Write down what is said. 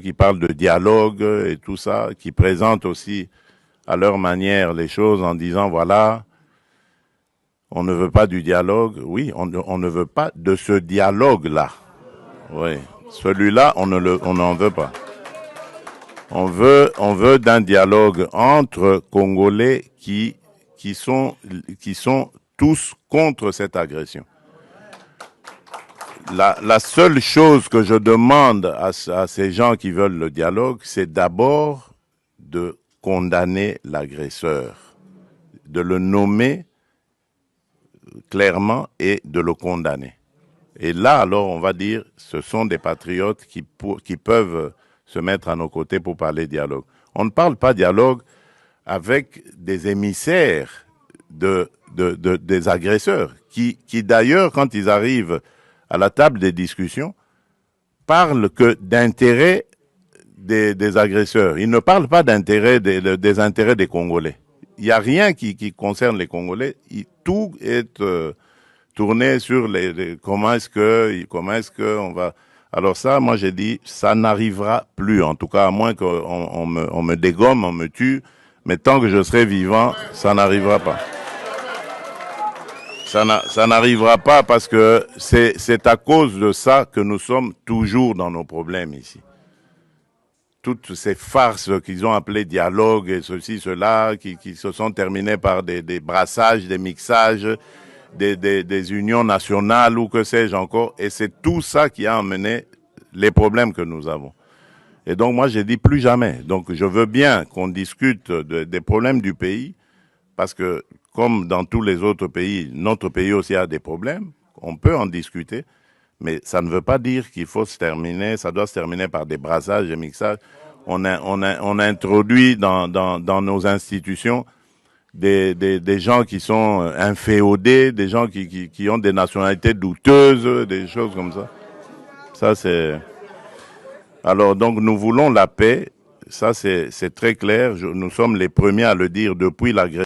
qui parlent de dialogue et tout ça, qui présentent aussi à leur manière les choses en disant voilà, on ne veut pas du dialogue. Oui, on ne veut pas de ce dialogue-là. Oui, celui-là, on n'en veut pas. On veut d'un dialogue entre Congolais qui sont tous contre cette agression. La seule chose que je demande à ces gens qui veulent le dialogue, c'est d'abord de condamner l'agresseur, de le nommer clairement et de le condamner. Et là, alors, on va dire, ce sont des patriotes qui peuvent se mettre à nos côtés pour parler dialogue. On ne parle pas dialogue avec des émissaires des agresseurs, qui d'ailleurs, quand ils arrivent à la table des discussions, parlent que d'intérêts des agresseurs. Ils ne parlent pas d'intérêts des intérêts des Congolais. Il n'y a rien qui concerne les Congolais. Tout est tourné sur comment est-ce que on va. Alors ça, moi j'ai dit, ça n'arrivera plus. En tout cas, à moins qu'on me dégomme, on me tue. Mais tant que je serai vivant, ça n'arrivera pas. Ça n'arrivera pas parce que c'est à cause de ça que nous sommes toujours dans nos problèmes ici. Toutes ces farces qu'ils ont appelées dialogue et ceci, cela, qui se sont terminées par des brassages, des mixages, des unions nationales ou que sais-je encore. Et c'est tout ça qui a amené les problèmes que nous avons. Et donc moi j'ai dit plus jamais. Donc je veux bien qu'on discute des problèmes du pays parce que comme dans tous les autres pays, notre pays aussi a des problèmes. On peut en discuter. Mais ça ne veut pas dire qu'il faut se terminer, ça doit se terminer par des brassages, des mixages. On a introduit dans nos institutions des gens qui sont inféodés, des gens qui ont des nationalités douteuses, des choses comme ça. Ça, c'est... Alors, donc, nous voulons la paix. Ça, c'est très clair. Nous sommes les premiers à le dire depuis l'agression.